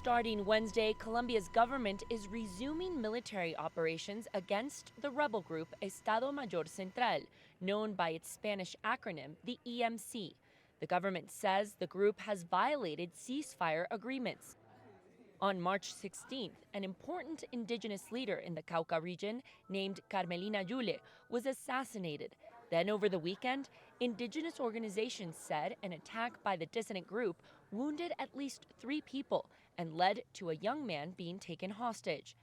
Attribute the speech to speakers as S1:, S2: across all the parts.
S1: Starting Wednesday, Colombia's government is resuming military operations against the rebel group Estado Mayor Central, known by its Spanish acronym, the EMC. The government says the group has violated ceasefire agreements. On March 16th, an important indigenous leader in the Cauca region named Carmelina Yule was assassinated. Then over the weekend, indigenous organizations said an attack by the dissident group wounded at least 3 people and led to a young man being taken hostage.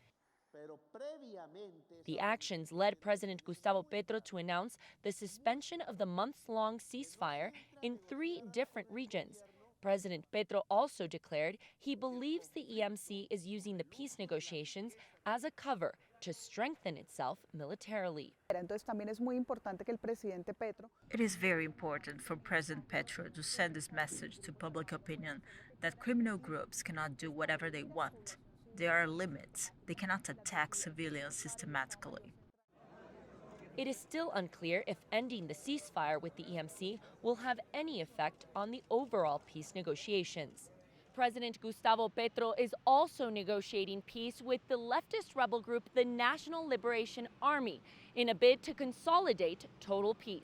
S1: The actions led President Gustavo Petro to announce the suspension of the months-long ceasefire in 3 different regions. President Petro also declared he believes the EMC is using the peace negotiations as a cover to strengthen itself militarily.
S2: It
S3: is very important for President Petro to send this message to public opinion that criminal groups cannot do whatever they want. There are limits. They cannot attack civilians systematically.
S1: It is still unclear if ending the ceasefire with the EMC will have any effect on the overall peace negotiations. President Gustavo Petro is also negotiating peace with the leftist rebel group, the National Liberation Army, in a bid to consolidate total peace.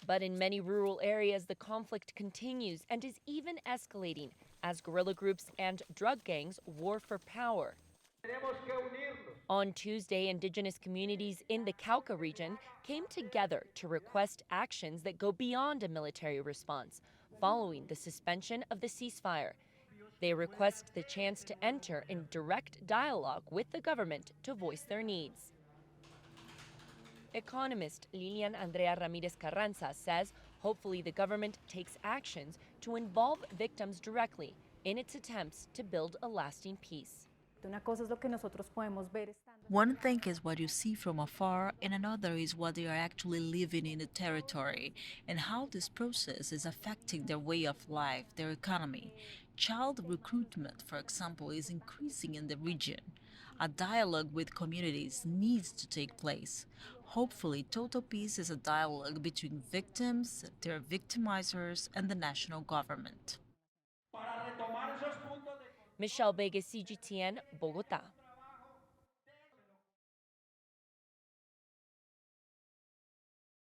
S1: But in many rural areas, the conflict continues and is even escalating as guerrilla groups and drug gangs war for power. On Tuesday, indigenous communities in the Cauca region came together to request actions that go beyond a military response, following the suspension of the ceasefire. They request the chance to enter in direct dialogue with the government to voice their needs. Economist Lilian Andrea Ramirez Carranza says hopefully the government takes actions to involve victims directly in its attempts to build a lasting peace.
S3: One thing is what you see from afar, and another is what they are actually living in the territory and how this process is affecting their way of life, their economy. Child recruitment, for example, is increasing in the region. A dialogue with communities needs to take place. Hopefully, total peace is a dialogue between victims, their victimizers, and the national government.
S1: Michelle Begue, CGTN, Bogotá.